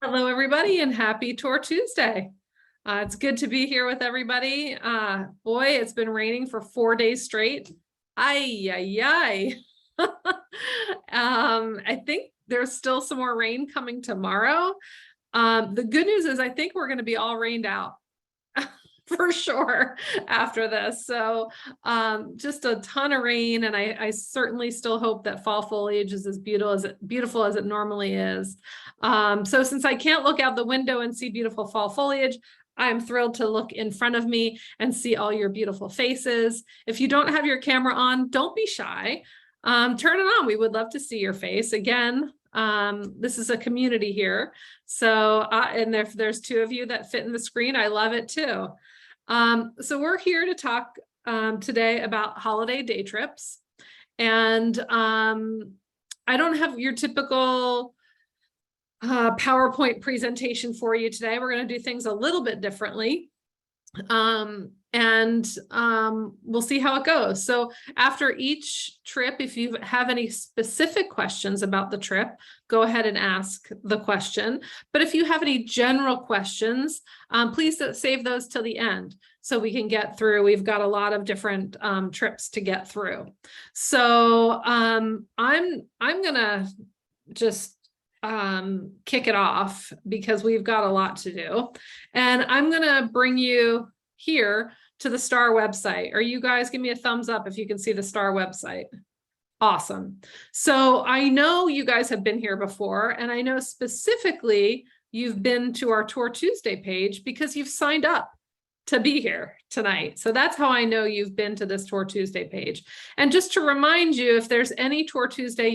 Hello, everybody, and happy Tour Tuesday. It's good to be here with everybody. Boy, it's been raining for 4 days straight. Ay, ay, ay. I think there's still some more rain coming tomorrow. The good news is I think we're going to be all rained out for sure after this. So just a ton of rain, and I certainly still hope that fall foliage is as beautiful as it normally is. So since I can't look out the window and see beautiful fall foliage, I'm thrilled to look in front of me and see all your beautiful faces. If you don't have your camera on, don't be shy. Turn it on. We would love to see your face. Again, this is a community here. So, and if there's two of you that fit in the screen, I love it too. So we're here to talk today about holiday day trips. And I don't have your typical PowerPoint presentation for you today. We're going to do things a little bit differently. We'll see how it goes. So after each trip, if you have any specific questions about the trip, go ahead and ask the question. But if you have any general questions, please save those till the end so we can get through. We've got a lot of different trips to get through. So I'm gonna just kick it off because we've got a lot to do. And I'm gonna bring you here to the Starr website. Or you guys give me a thumbs up if you can see the Starr website. Awesome. So I know you guys have been here before, and I know specifically you've been to our Tour Tuesday page because you've signed up to be here tonight. So that's how I know you've been to this Tour Tuesday page. And just to remind you, if there's any Tour Tuesday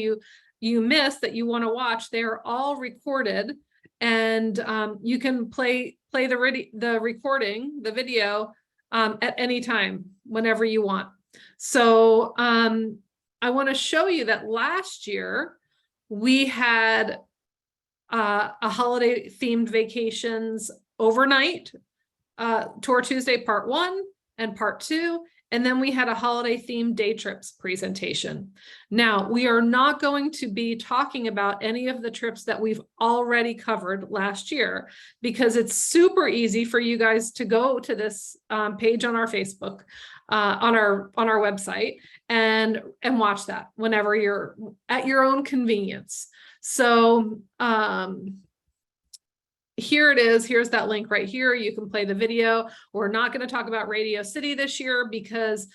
you missed that you want to watch, they're all recorded, and you can play the recording, the video, at any time, whenever you want. So I want to show you that last year we had a holiday themed vacations overnight, Tour Tuesday part 1 and part 2. And then we had a holiday themed day trips presentation. Now, we are not going to be talking about any of the trips that we've already covered last year, because it's super easy for you guys to go to this page on our Facebook, on our website, and watch that whenever you're at your own convenience. So here it is. Here's that link right here. You can play the video. We're not going to talk about Radio City this year because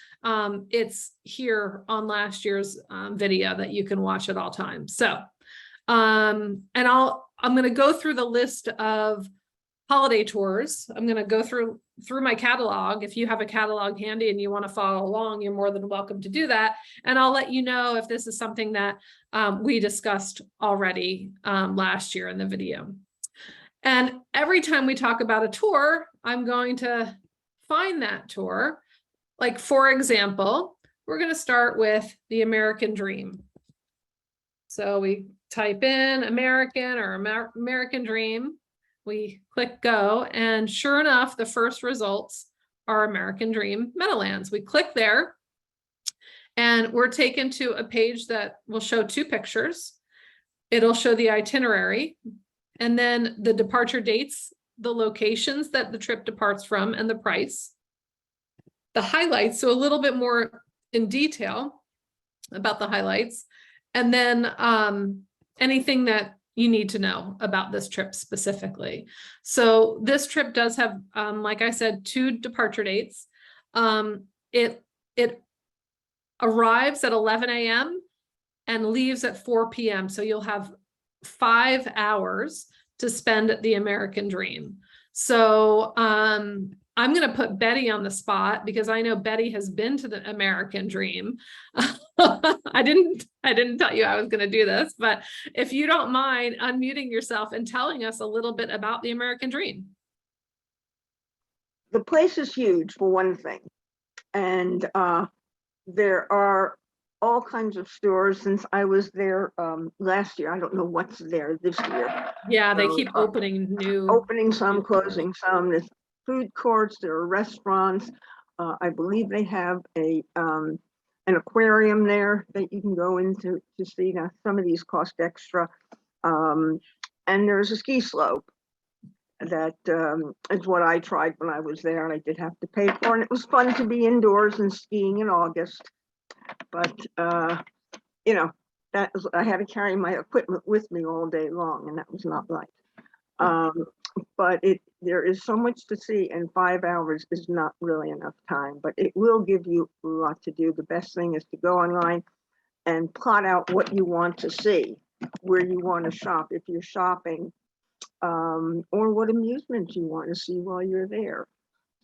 it's here on last year's video that you can watch at all times. So, I'm going to go through the list of holiday tours. I'm going to go through my catalog. If you have a catalog handy and you want to follow along, you're more than welcome to do that. And I'll let you know if this is something that we discussed already last year in the video. And every time we talk about a tour, I'm going to find that tour. Like, for example, we're going to start with the American Dream. So we type in American or American Dream. We click go, and sure enough, the first results are American Dream Meadowlands. We click there, and we're taken to a page that will show 2 pictures. It'll show the itinerary, and then the departure dates, the locations that the trip departs from, and the price. The highlights, so a little bit more in detail about the highlights, and then anything that you need to know about this trip specifically. So this trip does have, like I said, 2 departure dates. It arrives at 11 a.m. and leaves at 4 p.m. So you'll have 5 hours to spend at the American Dream. So I'm going to put Betty on the spot because I know Betty has been to the American Dream. I didn't tell you I was going to do this, but if you don't mind unmuting yourself and telling us a little bit about the American Dream. The place is huge, for one thing, and there are all kinds of stores. Since I was there last year, I don't know what's there this year. Yeah, they keep opening some, closing some. There's food courts, there are restaurants. I believe they have an aquarium there that you can go into to see. Now, some of these cost extra. and there's a ski slope that is what I tried when I was there, and I did have to pay for, and it was fun to be indoors and skiing in August. But you know, I had to carry my equipment with me all day long, and that was not right. But there is so much to see, and 5 hours is not really enough time, but it will give you a lot to do. The best thing is to go online and plot out what you want to see, where you want to shop if you're shopping, or what amusement you want to see while you're there.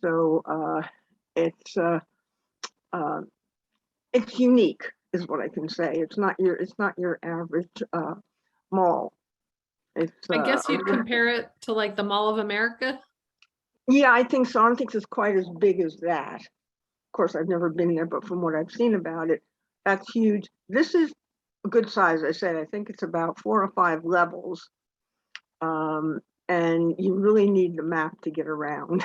So it's it's unique, is what I can say. It's not your average mall. It's I guess you'd compare it to like the Mall of America. yeah, I think so. I don't think it's quite as big as that. Of course, I've never been there, but from what I've seen about it, that's huge. This is a good size. I said I think it's about 4 or 5 levels, and you really need the map to get around.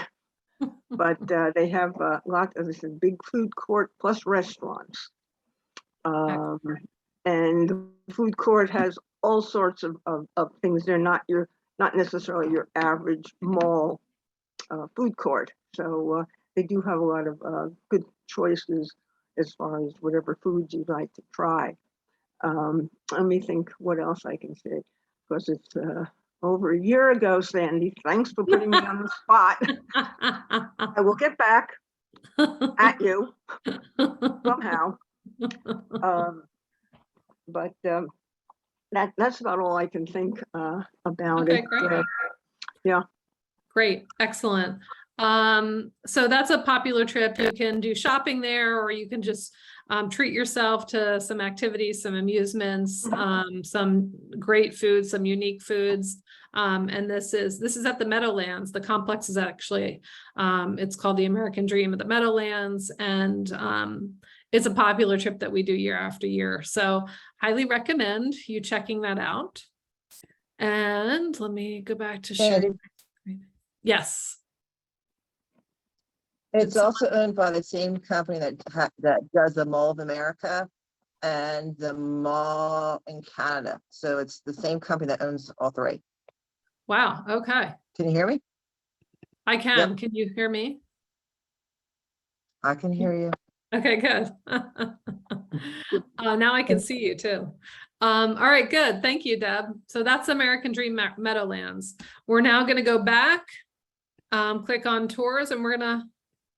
But they have a lot, as I said, big food court plus restaurants. And the food court has all sorts of things. They're not necessarily your average mall food court. So they do have a lot of good choices as far as whatever foods you'd like to try. Let me think what else I can say, because it's over a year ago, Sandy. Thanks for putting me on the spot. I will get back at you somehow. But that's about all I can think about Okay, it. great. Yeah. Great, excellent. So that's a popular trip. You can do shopping there, or you can just treat yourself to some activities, some amusements, some great food, some unique foods. And this is at the Meadowlands. The complex is actually, it's called the American Dream at the Meadowlands, and it's a popular trip that we do year after year. So highly recommend you checking that out. And let me go back to sharing. Yes. It's also owned by the same company that does the Mall of America and the mall in Canada. So it's the same company that owns all 3. Wow. Okay. Can you hear me? I can. Yep. Can you hear me? I can hear you. Okay, good. Now I can see you too. All right, good. Thank you, Deb. So that's American Dream Meadowlands. We're now going to go back, click on tours, and we're going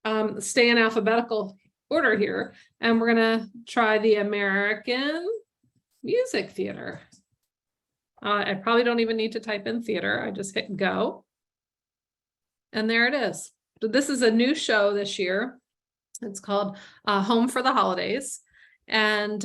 to stay in alphabetical order here. And we're going to try the American Music Theater. I probably don't even need to type in theater. I just hit go. And there it is. So this is a new show this year. It's called Home for the Holidays. And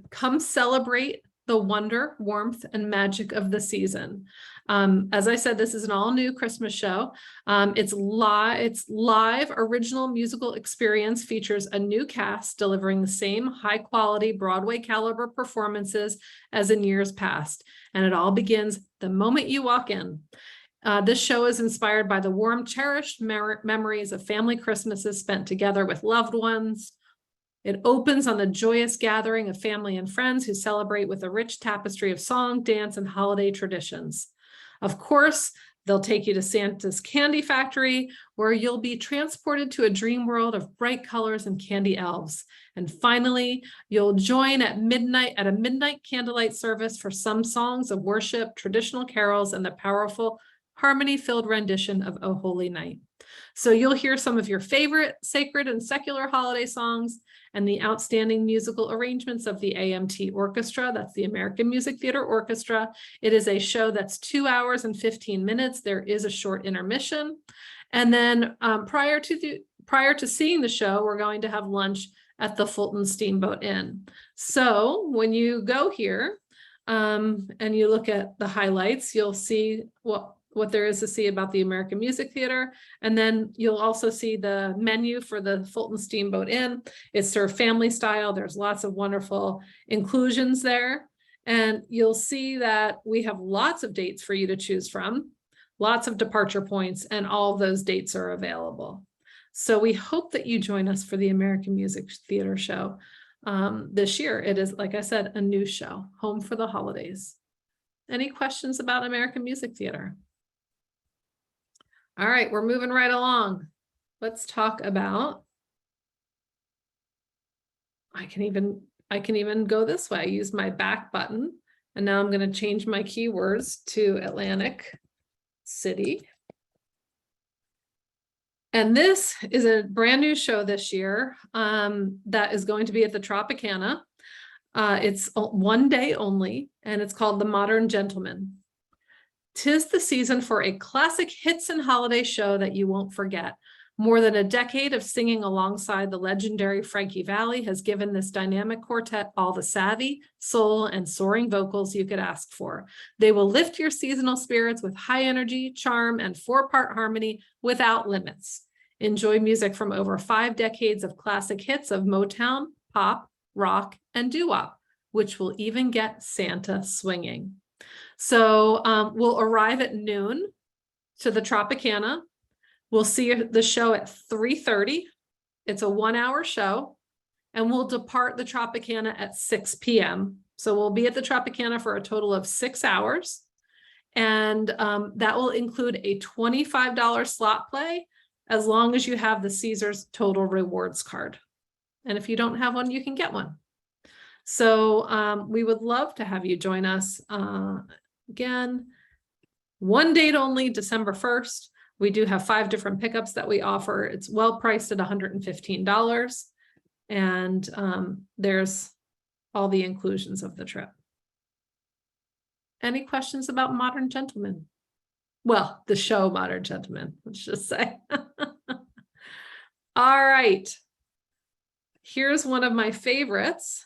come celebrate the wonder, warmth, and magic of the season. As I said, this is an all-new Christmas show. It's live original musical experience, features a new cast delivering the same high-quality Broadway caliber performances as in years past. And it all begins the moment you walk in. This show is inspired by the warm, cherished memories of family Christmases spent together with loved ones. It opens on the joyous gathering of family and friends who celebrate with a rich tapestry of song, dance, and holiday traditions. Of course, they'll take you to Santa's Candy Factory, where you'll be transported to a dream world of bright colors and candy elves. And finally, you'll join at midnight at a midnight candlelight service for some songs of worship, traditional carols, and the powerful harmony-filled rendition of O Holy Night. So you'll hear some of your favorite sacred and secular holiday songs and the outstanding musical arrangements of the AMT Orchestra. That's the American Music Theater Orchestra. It is a show that's 2 hours and 15 minutes. There is a short intermission. And then prior to seeing the show, we're going to have lunch at the Fulton Steamboat Inn. So when you go here and you look at the highlights, you'll see what there is to see about the American Music Theater. And then you'll also see the menu for the Fulton Steamboat Inn. It's served family style. There's lots of wonderful inclusions there. And you'll see that we have lots of dates for you to choose from, lots of departure points, and all of those dates are available. So we hope that you join us for the American Music Theater show this year. It is, like I said, a new show, Home for the Holidays. Any questions about American Music Theater? All right, we're moving right along. Let's talk about, I can even go this way, use my back button. And now I'm going to change my keywords to Atlantic City. And this is a brand new show this year that is going to be at the Tropicana. It's one day only, and it's called The Modern Gentleman. 'Tis the season for a classic hits and holiday show that you won't forget. More than a decade of singing alongside the legendary Frankie Valli has given this dynamic quartet all the savvy, soul, and soaring vocals you could ask for. They will lift your seasonal spirits with high energy, charm, and four-part harmony without limits. Enjoy music from over 5 decades of classic hits of Motown, pop, rock, and doo-wop, which will even get Santa swinging. So we'll arrive at noon to the Tropicana. We'll see the show at 3:30. It's a 1-hour show, and we'll depart the Tropicana at 6 p.m. So we'll be at the Tropicana for a total of 6 hours. And that will include a $25 slot play, as long as you have the Caesars Total Rewards card. And if you don't have one, you can get one. So we would love to have you join us. Again, one date only, December 1st. We do have 5 different pickups that we offer. It's well priced at $115. And there's all the inclusions of the trip. Any questions about Modern Gentlemen? Well, the show Modern Gentlemen, let's just say. All right. Here's one of my favorites.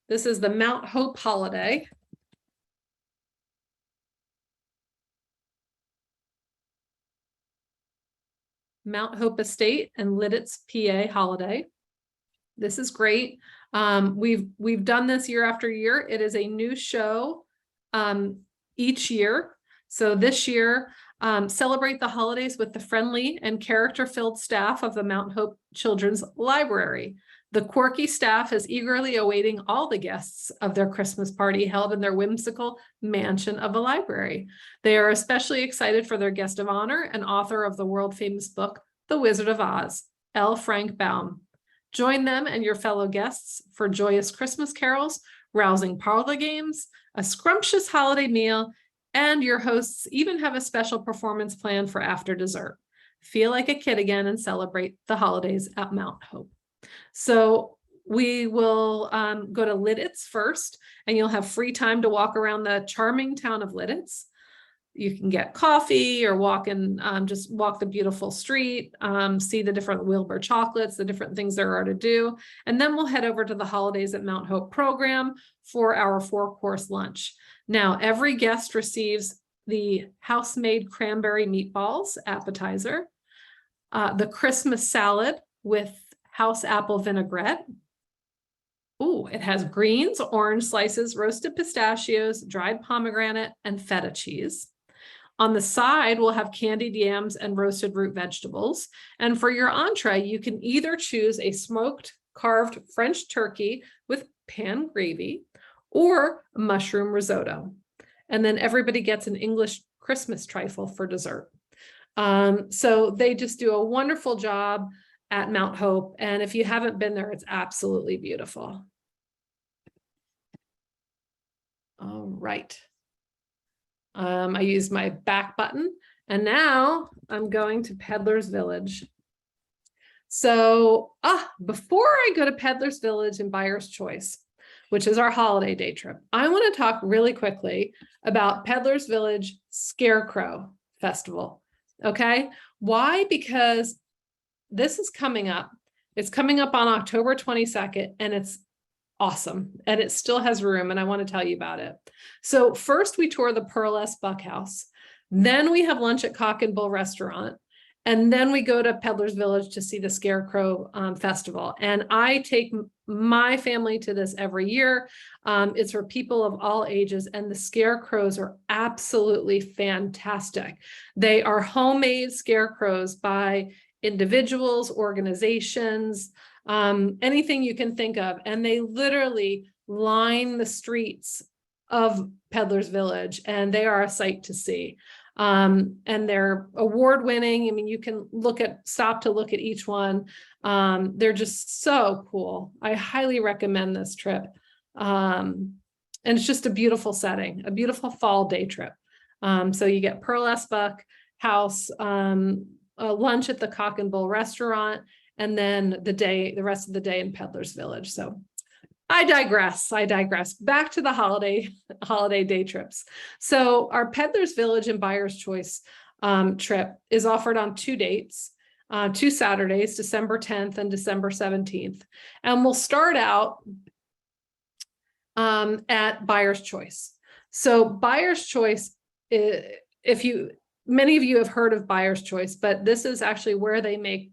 This is the Mount Hope holiday. Mount Hope Estate and Lidditz, PA holiday. This is great. We've done this year after year. It is a new show each year. So this year, celebrate the holidays with the friendly and character-filled staff of the Mount Hope Children's Library. The quirky staff is eagerly awaiting all the guests of their Christmas party held in their whimsical mansion of a library. They are especially excited for their guest of honor and author of the world-famous book, The Wizard of Oz, L. Frank Baum. Join them and your fellow guests for joyous Christmas carols, rousing parlor games, a scrumptious holiday meal, and your hosts even have a special performance planned for after dessert. Feel like a kid again and celebrate the holidays at Mount Hope. So we will go to Lidditz first, and you'll have free time to walk around the charming town of Lidditz. You can get coffee or just walk the beautiful street, see the different Wilbur chocolates, the different things there are to do. And then we'll head over to the Holidays at Mount Hope program for our 4-course lunch. Now, every guest receives the house-made cranberry meatballs appetizer, the Christmas salad with house apple vinaigrette. Ooh, it has greens, orange slices, roasted pistachios, dried pomegranate, and feta cheese. On the side, we'll have candied yams and roasted root vegetables. And for your entree, you can either choose a smoked carved French turkey with pan gravy or a mushroom risotto. And then everybody gets an English Christmas trifle for dessert. So they just do a wonderful job at Mount Hope. And if you haven't been there, it's absolutely beautiful. All right. I used my back button, and now I'm going to Peddler's Village. So before I go to Peddler's Village and Buyer's Choice, which is our holiday day trip, I want to talk really quickly about Peddler's Village Scarecrow Festival. Okay. Why? Because this is coming up. It's coming up on October 22nd, and it's awesome. And it still has room, and I want to tell you about it. So first we tour the Pearlesque Buckhouse. Then we have lunch at Cock and Bull Restaurant. And then we go to Peddler's Village to see the Scarecrow Festival. And I take my family to this every year. It's for people of all ages, and the scarecrows are absolutely fantastic. They are homemade scarecrows by individuals, organizations, anything you can think of. And they literally line the streets of Peddler's Village, and they are a sight to see. And they're award winning. I mean, you can stop to look at each one. They're just so cool. I highly recommend this trip. And it's just a beautiful setting, a beautiful fall day trip. So you get Pearl Esbuck House, a lunch at the Cock and Bull restaurant, and then the rest of the day in Peddler's Village. So I digress. Back to the holiday day trips. So our Peddler's Village and Buyer's Choice trip is offered on 2 dates, 2 Saturdays, December 10th and December 17th. And we'll start out at Buyer's Choice. So Buyer's Choice, many of you have heard of Buyer's Choice, but this is actually where they make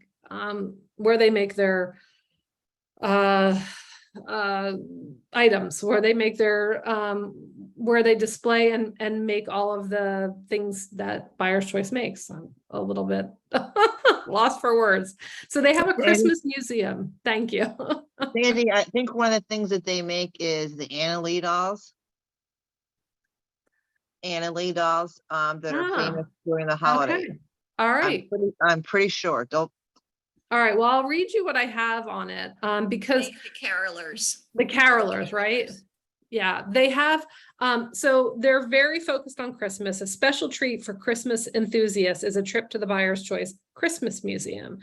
their items, where they make their where they display and make all of the things that Buyer's Choice makes. I'm a little bit lost for words. So they have a Christmas museum. Thank you. Sandy, I think one of the things that they make is the Anna Lee dolls. Anna Lee dolls that are famous during the holidays. Okay. All right. I'm pretty sure. Don't. All right. Well, I'll read you what I have on it because the carolers. The carolers, right? Yeah, they have. So they're very focused on Christmas. A special treat for Christmas enthusiasts is a trip to the Buyer's Choice Christmas Museum.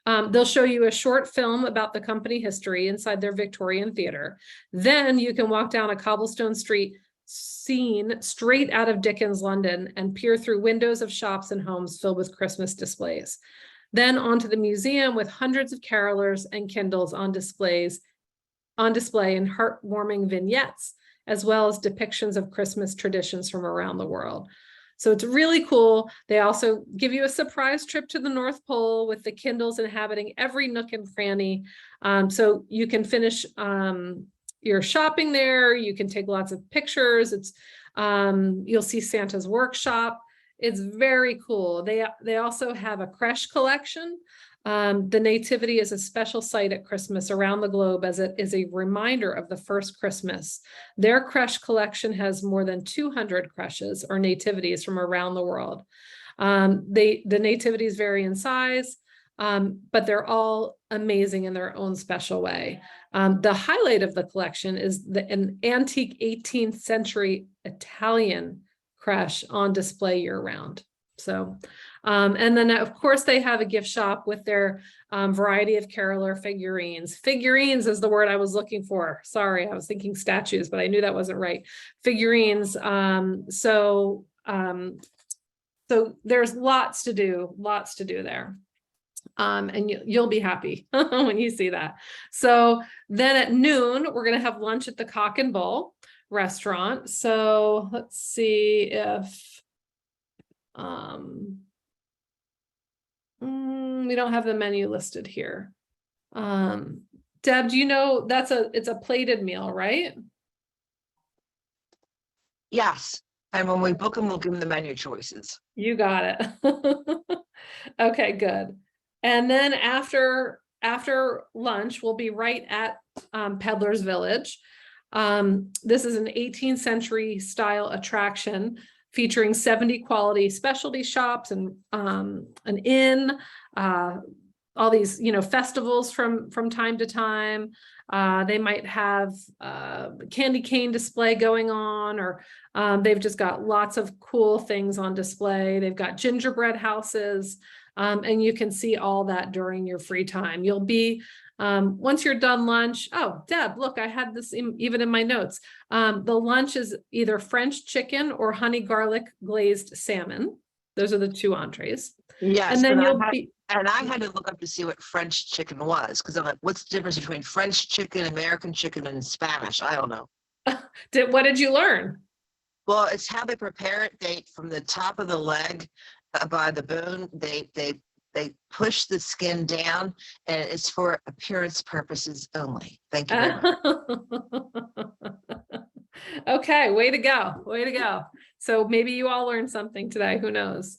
They'll show you a short film about the company history inside their Victorian theater. Then you can walk down a cobblestone street scene straight out of Dickens' London and peer through windows of shops and homes filled with Christmas displays. Then onto the museum with hundreds of carolers and Kindles on display in heartwarming vignettes, as well as depictions of Christmas traditions from around the world. So it's really cool. They also give you a surprise trip to the North Pole with the Kindles inhabiting every nook and cranny. So you can finish your shopping there. You can take lots of pictures. You'll see Santa's workshop. It's very cool. They also have a creche collection. The Nativity is a special sight at Christmas around the globe, as it is a reminder of the first Christmas. Their creche collection has more than 200 creches or nativities from around the world. The nativities vary in size, but they're all amazing in their own special way. The highlight of the collection is an antique 18th century Italian creche on display year-round. So, and then of course they have a gift shop with their variety of caroler figurines. Figurines is the word I was looking for. Sorry, I was thinking statues, but I knew that wasn't right. Figurines. So there's lots to do there. And you'll be happy when you see that. So then at noon, we're going to have lunch at the Cock and Bull restaurant. So let's see if we don't have the menu listed here. Deb, do you know it's a plated meal, right? Yes. And when we book them, we'll give them the menu choices. You got it. Okay, good. And then after lunch, we'll be right at Peddler's Village. This is an 18th century style attraction featuring 70 quality specialty shops and an inn, all these, festivals from time to time. They might have candy cane display going on, or they've just got lots of cool things on display. They've got gingerbread houses, and you can see all that during your free time. You'll be, once you're done lunch, oh, Deb, look, I had this even in my notes. The lunch is either French chicken or honey garlic glazed salmon. Those are the 2 entrees. Yes. And then I had to look up to see what French chicken was, because I'm like, what's the difference between French chicken, American chicken, and Spanish? I don't know. What did you learn? Well, it's how they prepare it. They, from the top of the leg by the bone, they push the skin down, and it's for appearance purposes only. Thank you very much. Okay, way to go. So maybe you all learned something today, who knows?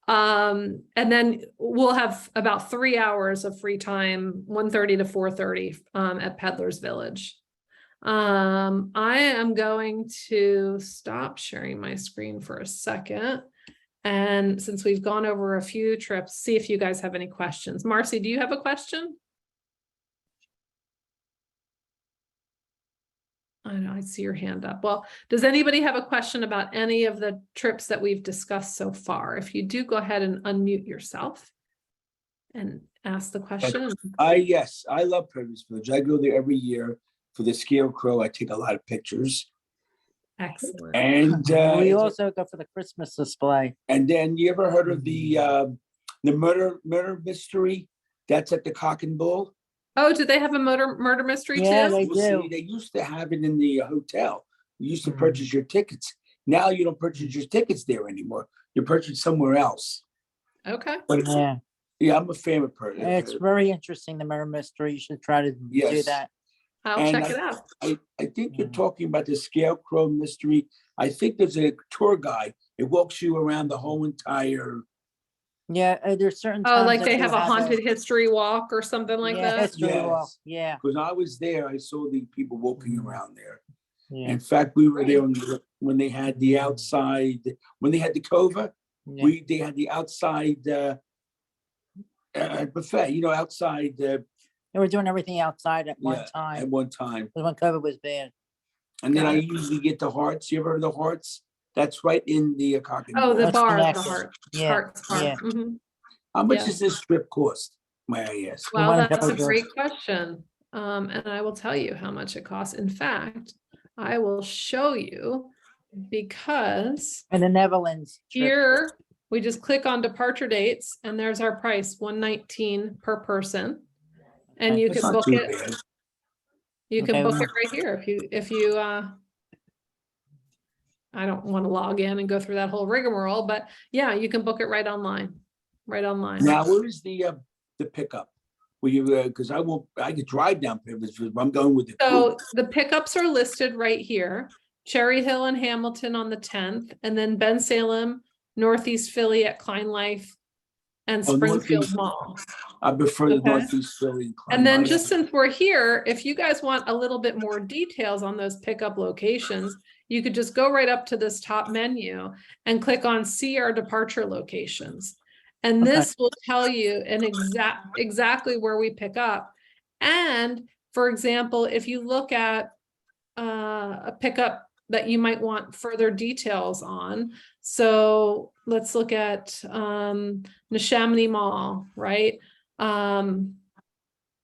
And then we'll have about 3 hours of free time, 1:30 to 4:30 at Peddler's Village. I am going to stop sharing my screen for a second. And since we've gone over a few trips, see if you guys have any questions. Marcy, do you have a question? I know, I see your hand up. Well, does anybody have a question about any of the trips that we've discussed so far? If you do, go ahead and unmute yourself and ask the question. Yes, I love Privilege Village. I go there every year for the Scarecrow. I take a lot of pictures. Excellent. And We also go for the Christmas display. and then you ever heard of the murder mystery that's at the Cock and Bull? Oh, do they have a murder mystery Yeah, too? they Well, do. see, they used to have it in the hotel. You used to Mhm. purchase your tickets. Now you don't purchase your tickets there anymore. You purchase somewhere else. Okay. But it's, Yeah, yeah, I'm a fan of it's very interesting, the murder mystery. You should try to do Yes. that. I'll And check it out. I think you're Mm. talking about the Scarecrow mystery. I think there's a tour guide. It walks you around the whole entire. Yeah, there's certain Oh, times like that they do have a haunted history walk or something like Yeah, that? history walk. Yes. Yeah, Because I was there, I saw the people walking around there. yeah, In fact, we were there when they had the outside, when they had the Cova, yeah. they had the outside buffet, outside They were doing everything outside at one at time, one time. because when COVID was bad. And then I Got it. usually get the Hearts. You ever heard of the Hearts? That's right in the Cock and Oh, the Bull. That's bar, the connected. heart. Yeah, Hearts bar. yeah. Mhm. How much Yeah. does this strip cost, may I ask? Wow, wanna that's a go to- great question. And I will tell you how much it costs. In fact, I will show you because And the Netherlands trip. here we just click on departure dates and there's our price, $119 per person. And Okay. you It's can not book too it. bad. You can Okay, book well- it right here if you I don't want to log in and go through that whole rigmarole, but yeah, you can book it right online. Right online. Now, where is the pickup? Will you, because I could drive down Privilege, but I'm going with the So group. the pickups are listed right here. Cherry Hill and Hamilton on the 10th, and then Ben Salem, Northeast Philly at Klein Life, and Oh, Springfield Northeast. Mall. I prefer the Okay. Northeast Philly. And then Climate. just since we're here, if you guys want a little bit more details on those pickup locations, you could just go right up to this top menu and click on see our departure locations. And Okay. this will tell you exactly where we pick up. And for example, if you look at a pickup that you might want further details on. So let's look at Neshaminy Mall, right?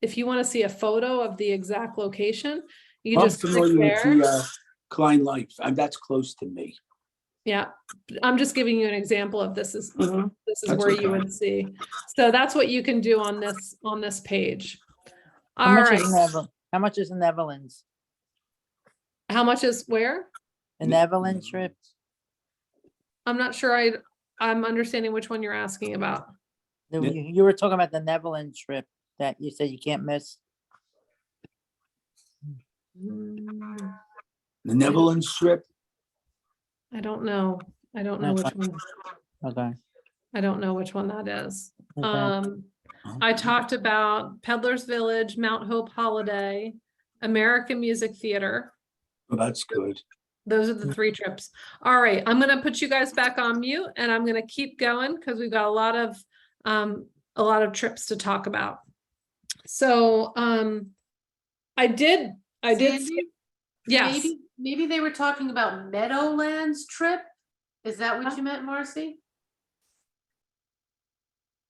If you want to see a photo of the exact location, you I'm just click familiar with there. the Klein Life, and that's close to me. Yeah, I'm just giving you an example of this is That's where okay. you would see. So that's what you can do on this page. How All much right, is How much is the Netherlands? how much is where? The Netherlands trip? I'm not sure I'm understanding which one you're asking about. You Yeah. you were talking about the Netherlands trip that you said you can't miss. Mm, The Netherlands trip. I don't know. I don't know That's which one. Okay. I don't know which one that is. Okay. I talked about Peddler's Village, Mount Hope Holiday, American Music Theater. Oh, that's good. Those are the 3 trips. All right, I'm gonna put you guys back on mute and I'm gonna keep going because we've got a lot of trips to talk about. So I did Sandy, yes. maybe they were talking about Meadowlands trip. Is that what you meant, Marcy?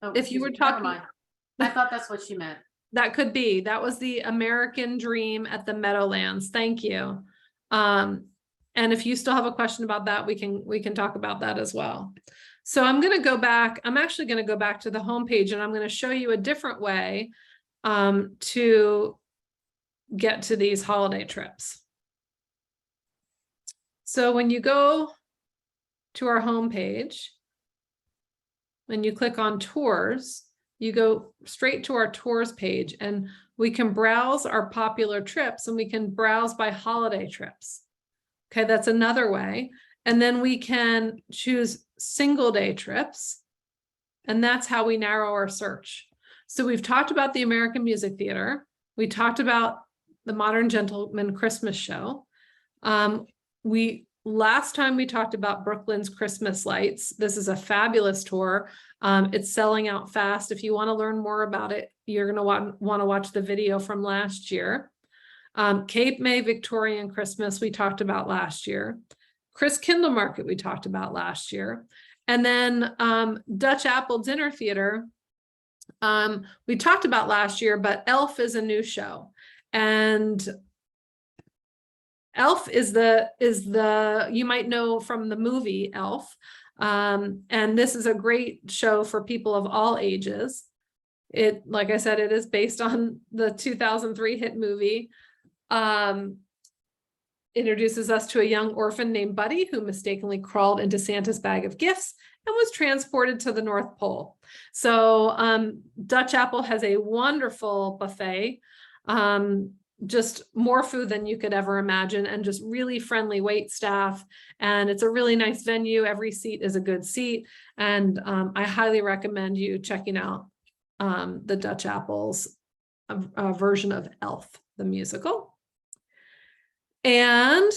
Oh, If you excuse were me, never talking- mind. I thought that's what she meant. That could be. That was the American Dream at the Meadowlands. Thank you. And if you still have a question about that, we can talk about that as well. So I'm going to go back. I'm actually going to go back to the homepage and I'm going to show you a different way to get to these holiday trips. So when you go to our homepage, when you click on tours, you go straight to our tours page and we can browse our popular trips and we can browse by holiday trips. Okay, that's another way. And then we can choose single day trips. And that's how we narrow our search. So we've talked about the American Music Theater. We talked about the Modern Gentleman Christmas Show. Last time we talked about Brooklyn's Christmas lights. This is a fabulous tour. It's selling out fast. If you want to learn more about it, you're going to want to watch the video from last year. Cape May Victorian Christmas we talked about last year. Chris Kindle Market we talked about last year. And then Dutch Apple Dinner Theater we talked about last year, but Elf is a new show. And Elf is the you might know from the movie Elf. And this is a great show for people of all ages. Like I said, it is based on the 2003 hit movie. Introduces us to a young orphan named Buddy who mistakenly crawled into Santa's bag of gifts and was transported to the North Pole. So Dutch Apple has a wonderful buffet. Just more food than you could ever imagine, and just really friendly wait staff. And it's a really nice venue. Every seat is a good seat. And I highly recommend you checking out the Dutch Apple's version of Elf, the musical. And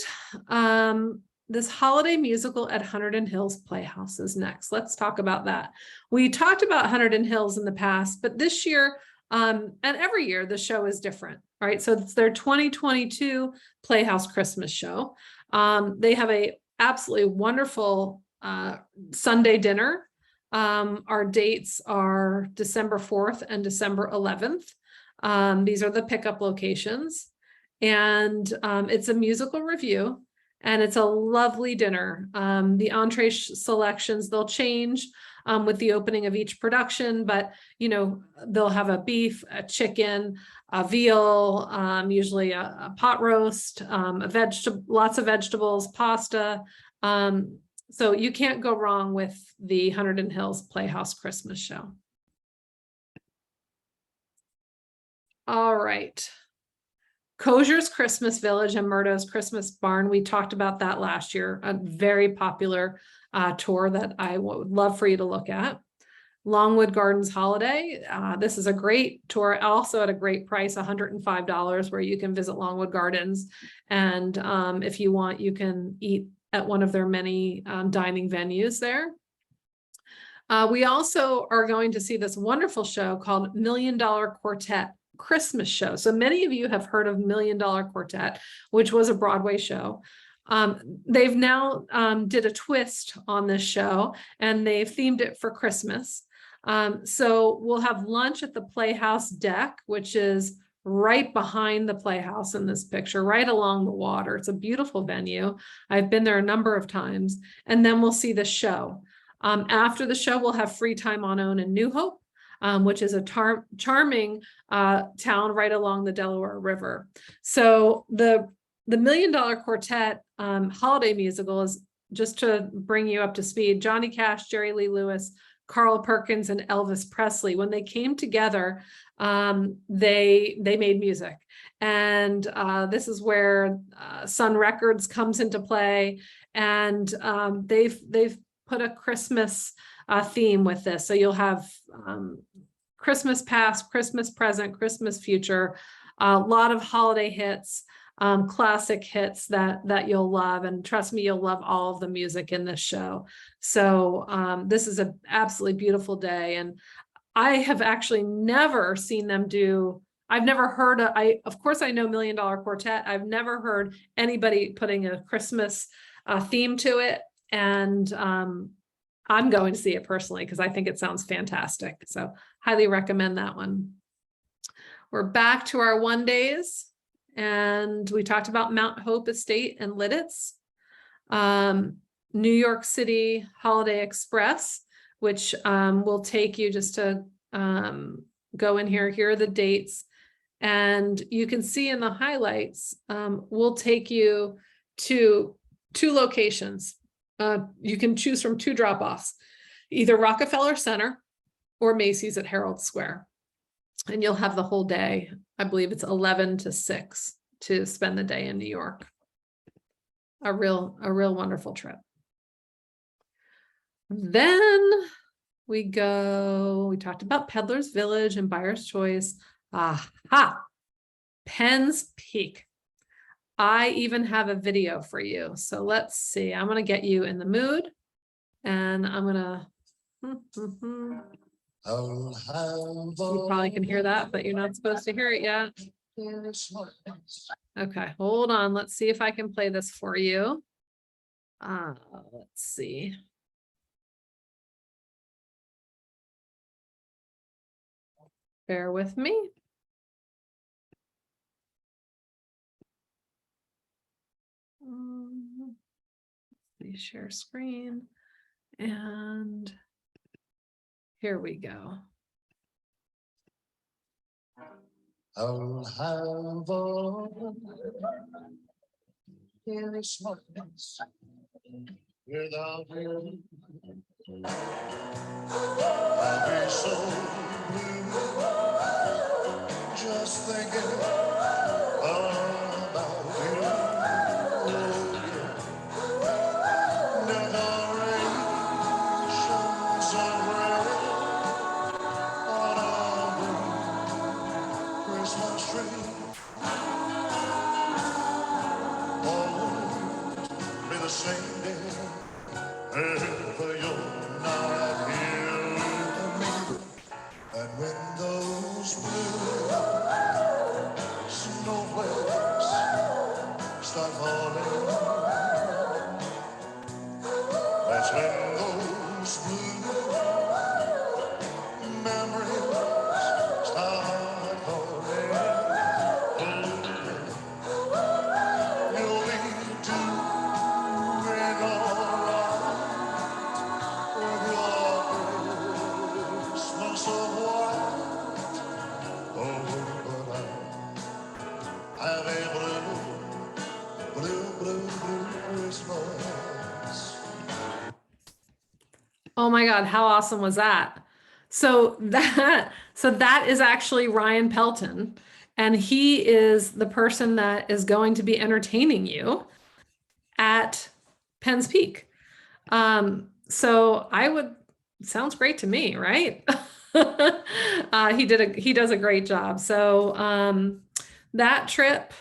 this holiday musical at Hunterdon Hills Playhouse is next. Let's talk about that. We talked about Hunterdon Hills in the past, but this year, and every year, the show is different. Right, so it's their 2022 Playhouse Christmas show. They have a absolutely wonderful Sunday dinner. Our dates are December 4th and December 11th. These are the pickup locations, and it's a musical review, and it's a lovely dinner. The entree selections, they'll change with the opening of each production, but they'll have a beef, a chicken, a veal, usually a pot roast, lots of vegetables, pasta. So you can't go wrong with the Hunterdon Hills Playhouse Christmas show. All right. Kozier's Christmas Village and Murdo's Christmas Barn. We talked about that last year, a very popular tour that I would love for you to look at. Longwood Gardens Holiday. This is a great tour, also at a great price, $105, where you can visit Longwood Gardens. And if you want, you can eat at one of their many dining venues there. We also are going to see this wonderful show called $1 Million Quartet Christmas Show. So many of you have heard of $1 Million Quartet, which was a Broadway show. They've now did a twist on this show, and they've themed it for Christmas. So we'll have lunch at the Playhouse deck, which is right behind the Playhouse in this picture, right along the water. It's a beautiful venue. I've been there a number of times. And then we'll see the show. After the show, we'll have free time on OWN in New Hope, which is a charming town right along the Delaware River. So the $1 Million Quartet holiday musical is, just to bring you up to speed, Johnny Cash, Jerry Lee Lewis, Carl Perkins, and Elvis Presley. When they came together, they made music. And this is where Sun Records comes into play. And they've put a Christmas theme with this. So you'll have Christmas past, Christmas present, Christmas future, a lot of holiday hits, classic hits that you'll love. And trust me, you'll love all of the music in this show. So this is an absolutely beautiful day. And I have actually never seen them do, I've never heard, of course I know $1 Million Quartet. I've never heard anybody putting a Christmas theme to it. And I'm going to see it personally because I think it sounds fantastic. So highly recommend that one. We're back to our one days. And we talked about Mount Hope Estate and Lidditz, New York City Holiday Express, which will take you just to go in here. Here are the dates. And you can see in the highlights, we'll take you to 2 locations. You can choose from 2 drop-offs, either Rockefeller Center or Macy's at Herald Square. And you'll have the whole day. I believe it's 11 to 6 to spend the day in New York. A real wonderful trip. Then we talked about Peddler's Village and Buyer's Choice. Aha! Penn's Peak. I even have a video for you. So let's see. I'm going to get you in the mood and I'm going to. You probably can hear that, but you're not supposed to hear it yet. Okay, hold on. Let's see if I can play this for you. Let's see. Bear with me. Let me share screen. And here we go. I'll have Christmas without you. I'll be so blue, just thinking about you. Oh, yeah. Decorations of red on a Christmas tree. Be the same day if you're not here with me. And when those blue snowflakes start falling, that's when those blue memories start calling. You'll be doing alright with your Christmas of white. Oh, but I have a blue Christmas. Oh my God, how awesome was that? So that is actually Ryan Pelton, and he is the person that is going to be entertaining you at Penn's Peak. So sounds great to me, right? He does a great job. So that trip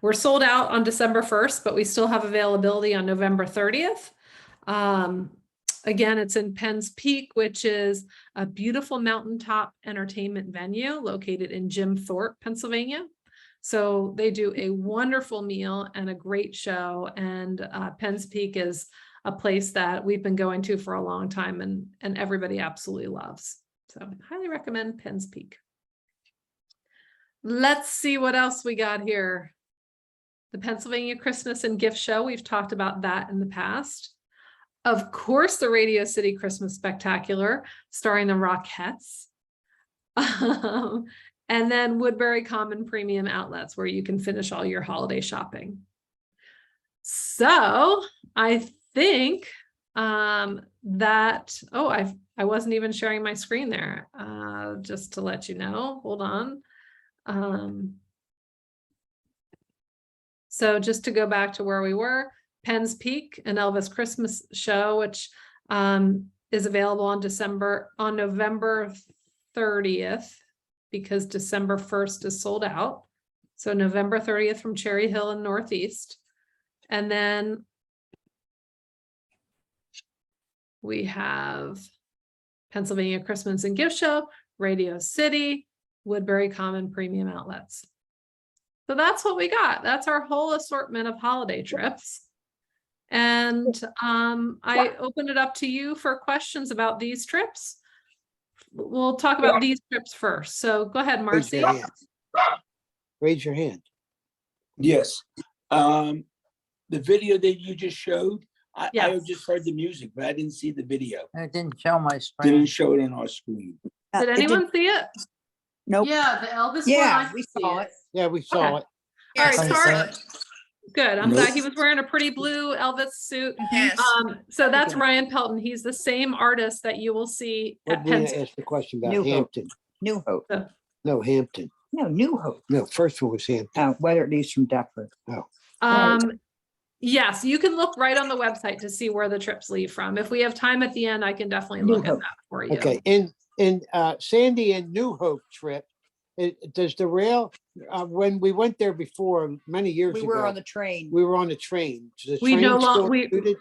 we're sold out on December 1st, but we still have availability on November 30th. Again, it's in Penn's Peak, which is a beautiful mountaintop entertainment venue located in Jim Thorpe, Pennsylvania. So they do a wonderful meal and a great show. And Penn's Peak is a place that we've been going to for a long time and everybody absolutely loves. So highly recommend Penn's Peak. Let's see what else we got here. The Pennsylvania Christmas and Gift Show. We've talked about that in the past. Of course, the Radio City Christmas Spectacular starring the Rockettes. And then Woodbury Common Premium Outlets where you can finish all your holiday shopping. So I think I wasn't even sharing my screen there, just to let you know. Hold on. So just to go back to where we were, Penn's Peak, an Elvis Christmas show, which is available on November 30th, because December 1st is sold out. So November 30th from Cherry Hill in Northeast. And then we have Pennsylvania Christmas and Gift Show, Radio City, Woodbury Common Premium Outlets. So that's what we got. That's our whole assortment of holiday trips. And I open it up to you for questions about these trips. We'll talk about these trips first. So go ahead, Raise Marcy. your hand. Raise your hand. Yes. The video that you just showed, I Yes. just heard the music, but I didn't see the video. It didn't show my screen. Didn't show it on our screen. Did anyone see it? Nope. Yeah, the Elvis Yeah, one, I we see saw it. it. Yeah, we saw Okay. it. All right, Can you Starr. see it? Good. I'm Nope. glad he was wearing a pretty blue Elvis suit. Yes. So that's Ryan Pelton. He's the same artist that you will see What at did we Penn. ask the question about? New Hope. Hampton? New Hope. No, Hampton. No, New Hope. No, first one was Hampton. Whether it leaves from Deptford. Yes, you can look right on the website to see where the trips leave from. If we have time at the end, I can definitely New look at Hope. that for you. Okay, and Sandy and New Hope trip Does the rail, when we went there before, many years We ago. were on the train. We were on the train. Is the We train no still longer, we, included?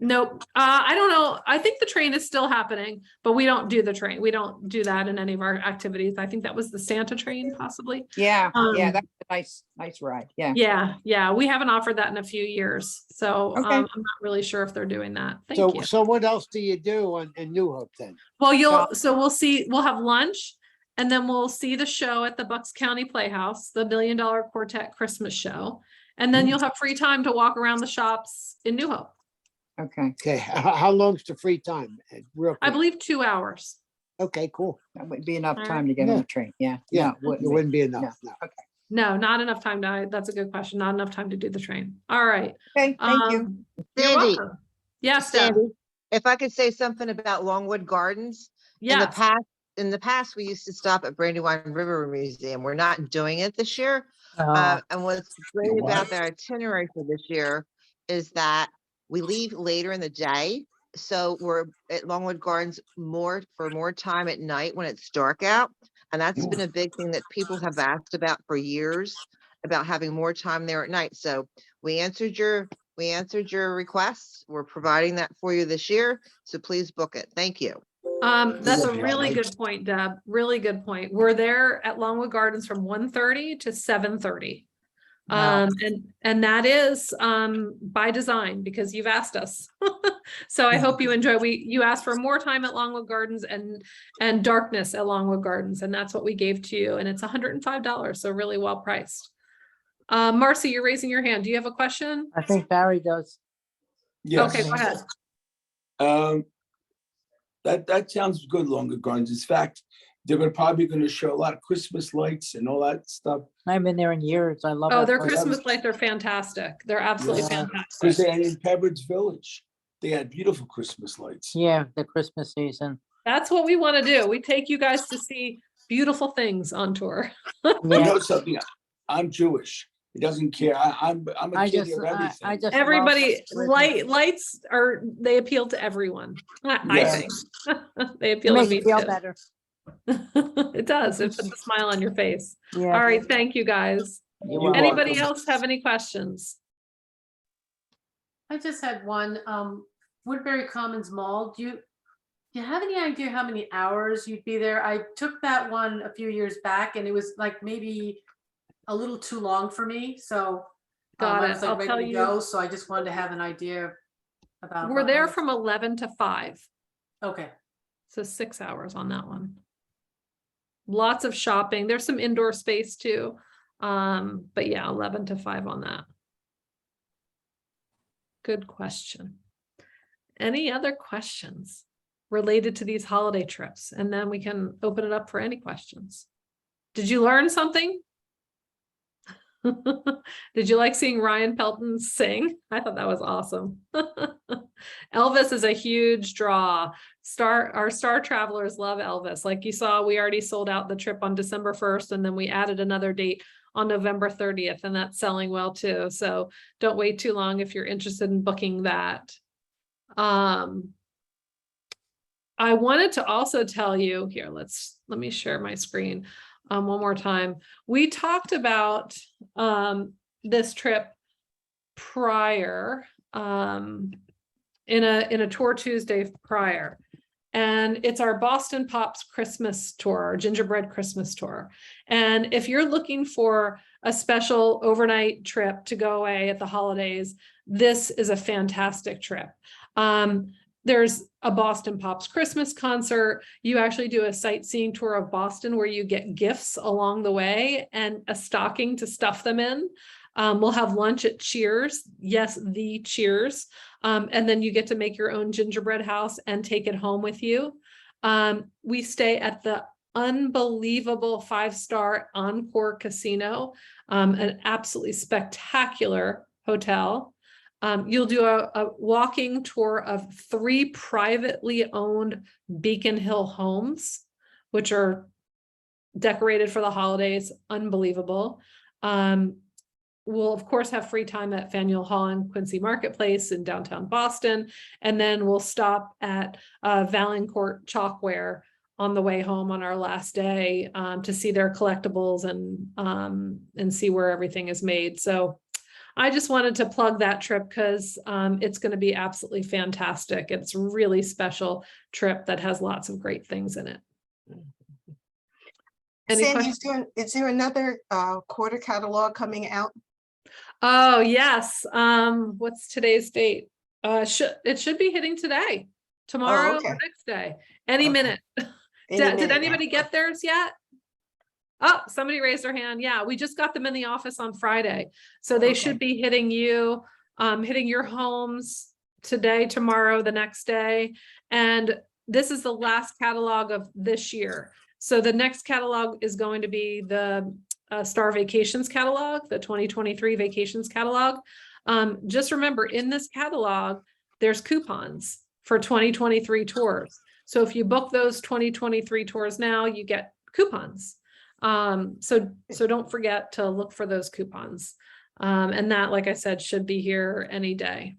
nope, I don't know. I think the train is still happening, but we don't do the train. We don't do that in any of our activities. I think that was the Santa train possibly. Yeah, yeah, Um, that's a nice ride. Yeah. Yeah, we haven't offered that in a few years, so Okay. I'm not really sure if they're doing that. Thank you. So what else do you do in New Hope then? Well, we'll have lunch and then we'll see the show at the Bucks County Playhouse, the $1 Million Quartet Christmas show. And then you'll have free time to walk around the shops in New Hope. Okay, Okay, how long's the free time? Real I quick. believe 2 hours. Okay, cool. that would be enough All time to get on Yeah. the train. Yeah. Yeah, No, it wouldn't be. wouldn't be enough, no. No, not enough time to, that's a good question. Not enough time to do the train. All right. Okay, thank you. You're Sandy, welcome. Yes, Deb. Sandy, if I could say something about Longwood Gardens. Yes. In the past, we used to stop at Brandywine River Museum. We're not doing it this year. Oh, And what's great know about what? their itinerary for this year is that we leave later in the day. So we're at Longwood Gardens for more time at night when it's dark out. And that's been a big thing that people have asked about for years, about having more time there at night. So we answered your request. We're providing that for you this year. So please book it. Thank you. That's a Yeah, really right. good point, Deb. Really good point. We're there at Longwood Gardens from 1:30 to 7:30. Wow. And that is by design because you've asked us. So I hope you enjoy. You asked for more time at Longwood Gardens and darkness at Longwood Gardens, and that's what we gave to you. And it's $105, so really well priced. Marcy, you're raising your hand. Do you have a question? I think Barry does. Yes. Okay, go ahead. That sounds good, Longer Gardens. In fact, they're probably gonna show a lot of Christmas lights and all that stuff. I've been there in years. I love Oh, that their place. Christmas lights are fantastic. They're absolutely Yeah. Because fantastic. they in Pembroke's Village, they had beautiful Christmas lights. Yeah, the Christmas season. That's what we want to do. We take you guys to see beautiful things on tour. You Yeah, know something? I'm Jewish. He doesn't care. I'm a I kid just, of I everything. just. love Everybody, Christmas. lights they appeal to everyone, I Yeah. think. They It appeal to makes me you feel too. better. It does. It puts a smile on your face. Yeah. All right, thank you guys. You're You're welcome. Anybody welcome. else have any questions? I just had one, Woodbury Commons Mall, do you have any idea how many hours you'd be there? I took that one a few years back and it was like maybe a little too long for me, so. Got I it. was like I'll tell ready to you. go, so I just wanted to have an idea about. We're there how from 11 to 5, much- Okay, so 6 hours on that one. Lots of shopping. There's some indoor space too. But yeah, 11 to 5 on that. Good question. Any other questions related to these holiday trips? And then we can open it up for any questions. Did you learn something? Did you like seeing Ryan Pelton sing? I thought that was awesome. Elvis is a huge draw. Our Starr travelers love Elvis. Like you saw, we already sold out the trip on December 1st, and then we added another date on November 30th, and that's selling well too. So don't wait too long if you're interested in booking that. I wanted to also tell you here, let me share my screen one more time. We talked about this trip prior in a tour Tuesday prior, and it's our Boston Pops Christmas tour, our gingerbread Christmas tour. And if you're looking for a special overnight trip to go away at the holidays, this is a fantastic trip. There's a Boston Pops Christmas concert. You actually do a sightseeing tour of Boston where you get gifts along the way and a stocking to stuff them in. We'll have lunch at Cheers. Yes, the Cheers. And then you get to make your own gingerbread house and take it home with you. We stay at the unbelievable 5-star Encore Casino, an absolutely spectacular hotel. You'll do a walking tour of 3 privately owned Beacon Hill homes, which are decorated for the holidays. Unbelievable. We'll of course have free time at Faneuil Hall and Quincy Marketplace in downtown Boston. And then we'll stop at Valancourt Chalkware on the way home on our last day, to see their collectibles and see where everything is made. So I just wanted to plug that trip because it's going to be absolutely fantastic. It's a really special trip that has lots of great things in it. Any Sandy, questions? is there another quarter catalog coming out? Oh, yes. What's today's date? It should be hitting today, tomorrow, okay. or next day, any Okay. minute. Any Did minute anybody now. get theirs yet? Oh, somebody raised their hand. Yeah, we just got them in the office on Friday. So they Okay. should be hitting you, hitting your homes today, tomorrow, the next day. And this is the last catalog of this year. So the next catalog is going to be the Starr Vacations catalog, the 2023 vacations catalog. Just remember, in this catalog, there's coupons for 2023 tours. So if you book those 2023 tours now, you get coupons. So don't forget to look for those coupons. And that, like I said, should be here any day.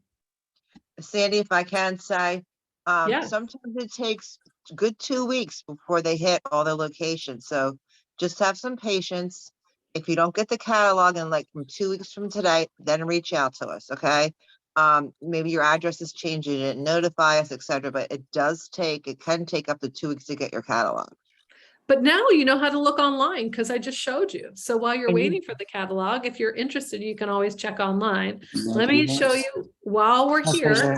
Sandy, if I can say, Yeah. sometimes it takes a good 2 weeks before they hit all the locations. So just have some patience. If you don't get the catalog in like from 2 weeks from today, then reach out to us, okay? Maybe your address is changing, you didn't notify us, etc. But it can take up to 2 weeks to get your catalog. But now you know how to look online because I just showed you. So while you're And you- waiting for the catalog, if you're interested, you can always check online. Let me show you while we're here.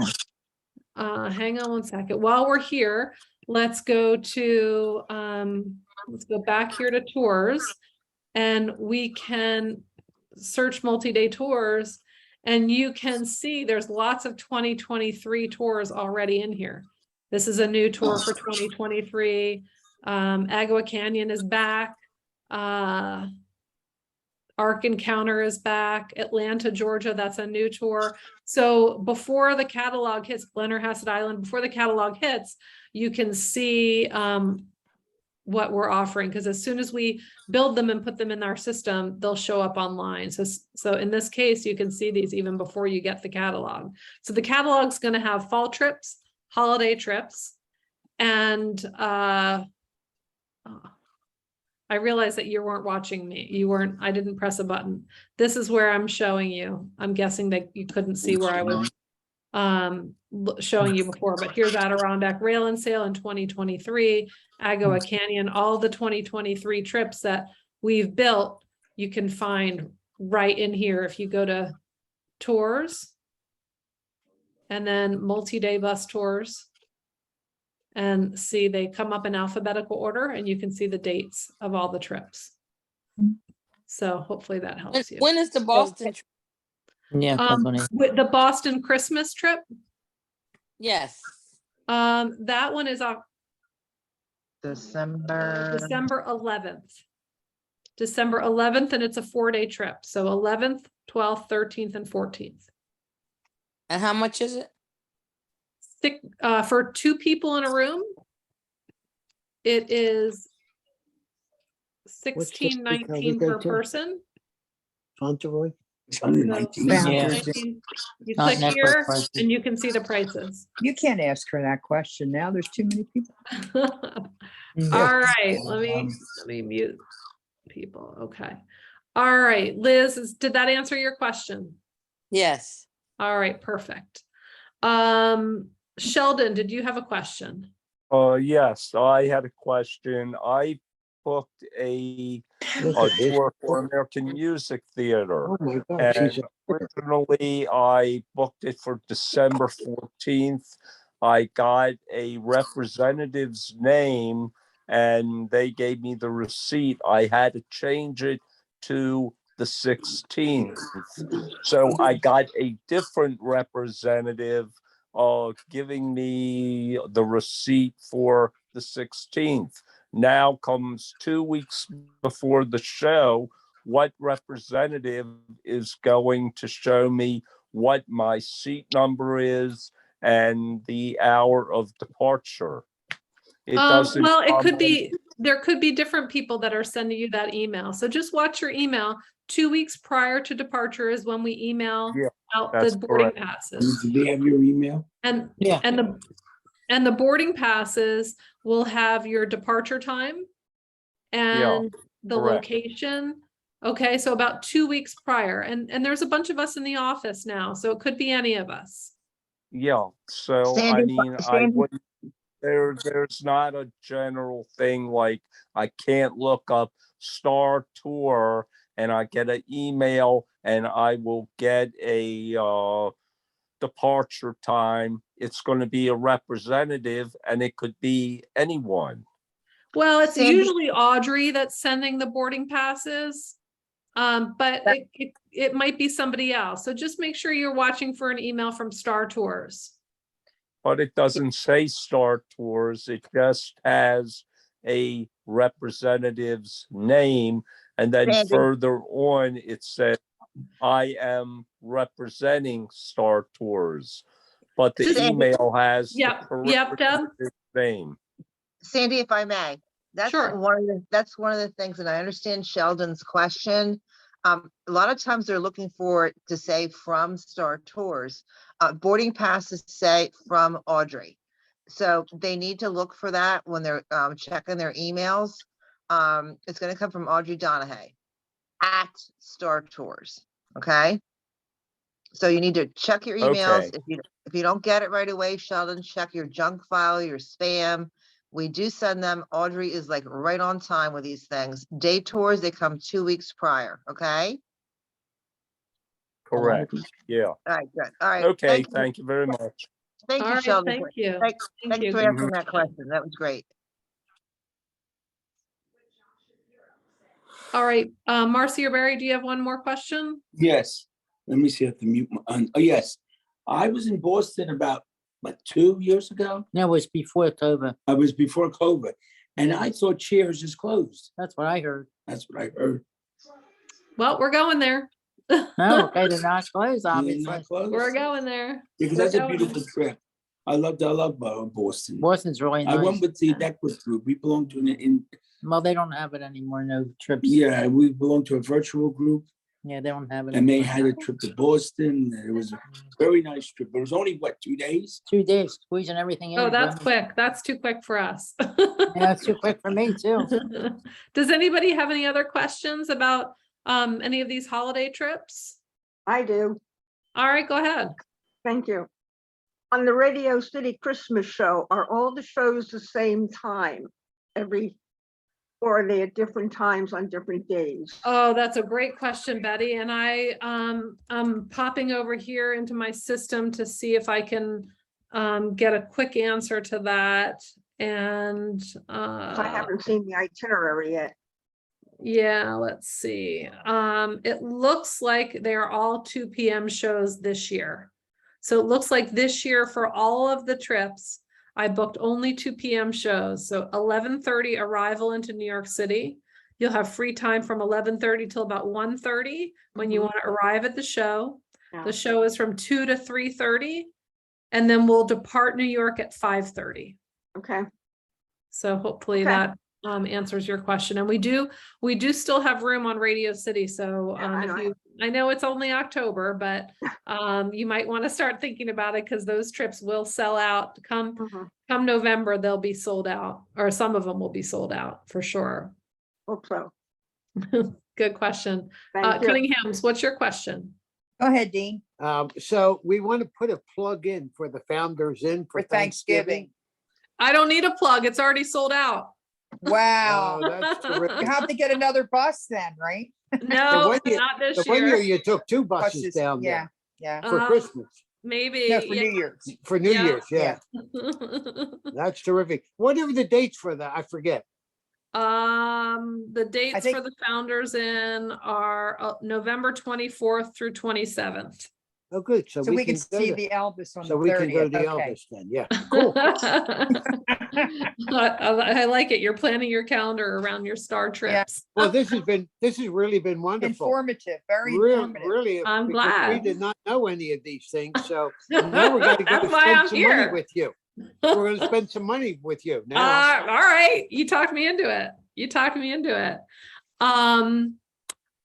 Hang on one second. While we're here, let's go back here to tours, and we can search multi-day tours, and you can see there's lots of 2023 tours already in here. This is a new tour for 2023. Agua Canyon is back. Ark Encounter is back. Atlanta, Georgia, that's a new tour. So before the catalog hits, Blennerhassett Island, before the catalog hits, you can see what we're offering, because as soon as we build them and put them in our system, they'll show up online. So in this case, you can see these even before you get the catalog. So the catalog's going to have fall trips, holiday trips, and I realized that you weren't watching me. I didn't press a button. This is where I'm showing you. I'm guessing that you couldn't see where I was showing you before, but here's Adirondack Rail and Sail in 2023, Agua Canyon, all the 2023 trips that we've built, you can find right in here. If you go to tours and then multi-day bus tours, and see, they come up in alphabetical order, and you can see the dates of all the trips. So hopefully that helps you. When is the Boston trip? Yeah. With the Boston Christmas trip, Yes. that one is December. December 11th. December 11th, and it's a 4-day trip. So 11th, 12th, 13th, and 14th. And how much is it? For 2 people in a room, it is $16.19 per person. Fauntleroy. It's 119. So, Yeah. 19. You Not click network here prices. and you can see the prices. You can't ask her that question now. There's too many people. All right, let me mute people. Okay. All right, Liz, did that answer your question? Yes. All right, perfect. Sheldon, did you have a question? Yes, I had a question. I booked a tour for American Music Theater. Oh my God. And originally I booked it for December 14th. I got a representative's name and they gave me the receipt. I had to change it to the 16th. So I got a different representative giving me the receipt for the 16th. Now comes 2 weeks before the show. What representative is going to show me what my seat number is and the hour of departure? It doesn't. Well, there could be different people that are sending you that email. So just watch your email. 2 weeks prior to departure is when we email out the that's boarding correct. passes. Do they have your email? And Yeah. and And the boarding passes will have your departure time and the correct. location. Okay, so about 2 weeks prior, and there's a bunch of us in the office now, so it could be any of us. Yeah, so I Sandy, mean, I Sandy, wouldn't, there's not a general thing like I can't look up Star Tour and I get an email and I will get a departure time. It's going to be a representative and it could be anyone. Well, it's Sandy- usually Audrey that's sending the boarding passes. But it might be somebody else. So just make sure you're watching for an email from Starr Tours. But it doesn't say Star Tours. It just has a representative's name. And then Sandy. further on, it says, I am representing Star Tours. But the Just- email has the Yep, correct Deb. name. Sandy, if I may, that's Sure. that's one of the things, and I understand Sheldon's question. A lot of times they're looking for it to say from Star Tours. Boarding passes say from Audrey. So they need to look for that when they're checking their emails. It's going to come from Audrey Donahue at Star Tours. Okay. So you need to check your emails. Okay. If you don't get it right away, Sheldon, check your junk file, your spam. We do send them. Audrey is like right on time with these things. Day tours, they come 2 weeks prior. Okay. Correct. Yeah. All right. Good. All right. Okay. Thank you very much. Thank All you, right, Sheldon. thank you. Thanks Thank you. for answering that question. That was great. All right, Marcy or Barry, do you have one more question? Yes. Let me see if the mute. Oh, yes. I was in Boston about, what, 2 years ago? No, it was before October. I was before COVID. And I thought Cheers is closed. That's what I heard. That's what I heard. Well, we're going there. No, okay, they're not closed, They're obviously. not closed? We're going there. Because We're that's a going beautiful there. trip. I love Boston. Boston's really I went nice. with the Equus group. We belong to Well, they don't have it anymore, no trips. yeah, we belong to a virtual group. Yeah, they don't have it. And they anymore. had a trip to Boston. It was a very nice trip. It was only, what, 2 days? 2 days, squeezing everything in. Oh, that's bringing- quick. That's too quick for us. Yeah, that's too quick for me too. Does anybody have any other questions about any of these holiday trips? I do. All right, go ahead. Thank you. On the Radio City Christmas show, are all the shows the same time or are they at different times on different days? Oh, that's a great question, Betty. And I'm popping over here into my system to see if I can get a quick answer to that. And I haven't seen the itinerary yet. yeah, let's see. It looks like they're all 2 p.m. shows this year. So it looks like this year for all of the trips, I booked only 2 p.m. shows. So 11:30 arrival into New York City. You'll have free time from 11:30 till about 1:30 when you want to arrive at the show. Yeah. The show is from 2 to 3:30, and then we'll depart New York at 5:30. Okay. So hopefully Okay. that answers your question. And we do still have room on Radio City. So Yeah, I know it's only October, but you might want to start thinking about it because those trips will sell out. Come November, they'll be sold out, or some of them will be sold out for sure. Hope so. Good question. Thank you. Cunningham's, what's your question? Go ahead, Dean. So we want to put a plug in for the Founders Inn for For Thanksgiving. I don't need a plug. It's already sold out. Wow. Oh, that's terrific. You have to get another bus then, right? No, one year- not this The one year year. you took 2 buses down Yeah, there yeah. for Christmas, Maybe. No, for yeah. New Year's. for New Yeah. Year's. Yeah, that's terrific. What are the dates for that? I forget. The dates think- for the Founders Inn are November 24th through 27th. Oh, good. So So we can go see to- the Elvis on the So we can go to 30th. the Okay. Elvis then. Yeah, cool. I like it. You're planning your calendar around your Starr trips. Well, this has really been wonderful. Informative, very Really, informative. really. I'm because glad. We did not know any of these things, so now we're going to go That's why spend I'm some money here. with you. We're going to spend some money with you now. All right. You talked me into it.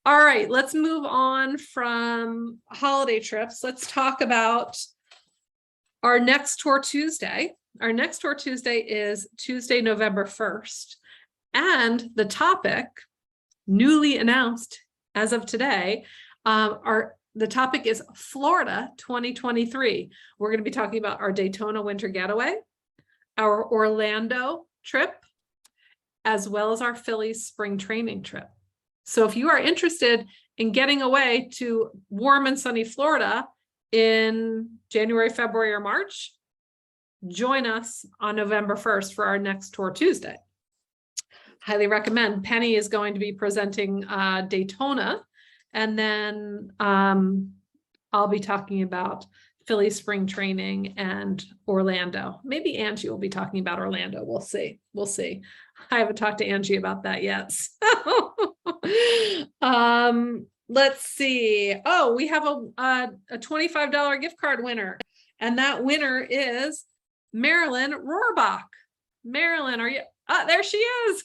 All right, let's move on from holiday trips. Let's talk about our next Tour Tuesday, Our next Tour Tuesday is Tuesday, November 1st. And the topic, newly announced as of today, the topic is Florida 2023. We're going to be talking about our Daytona winter getaway, our Orlando trip, as well as our Phillies spring training trip. So if you are interested in getting away to warm and sunny Florida in January, February, or March, join us on November 1st for our next Tour Tuesday. Highly recommend. Penny is going to be presenting Daytona, and then I'll be talking about Philly spring training and Orlando. Maybe Angie will be talking about Orlando. We'll see. We'll see. I haven't talked to Angie about that yet. Let's see. Oh, we have a $25 gift card winner, and that winner is Marilyn Rohrbach. Marilyn, are you? There she is.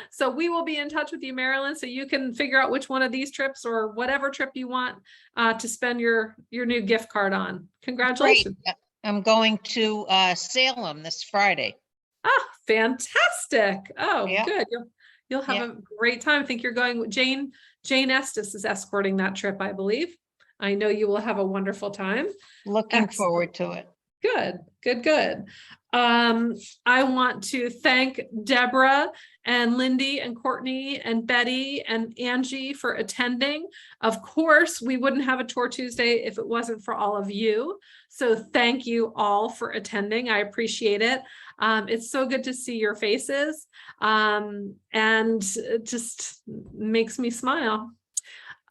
So we will be in touch with you, Marilyn, so you can figure out which one of these trips or whatever trip you want to spend your new gift card on. Congratulations. Great. I'm going to Salem this Friday. Ah, fantastic. Oh, Yeah. good. You'll have a great time. I think you're going with Jane Estes is escorting that trip, I believe. I know you will have a wonderful time. Looking Excellent. forward to it. Good, good, good. I want to thank Deborah and Lindy and Courtney and Betty and Angie for attending. Of course, we wouldn't have a Tour Tuesday if it wasn't for all of you. So thank you all for attending. I appreciate it. It's so good to see your faces, and it just makes me smile.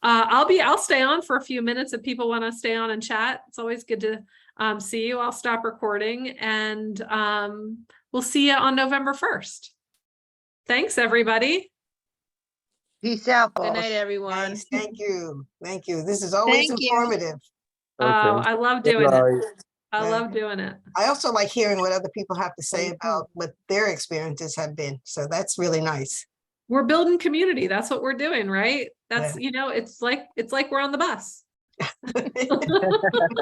I'll stay on for a few minutes if people want to stay on and chat. It's always good to see you. I'll stop recording, and we'll see you on November 1st. Thanks, everybody. Peace out, Good boss. night, everyone. Thanks. Thank you. Thank you. This is always Thank you. informative. Oh, I love Good doing it. night. I Yeah. love doing it. I also like hearing what other people have to say about what their experiences have been. So that's really nice. We're building community. That's what we're doing, right? That's, it's like we're on the bus.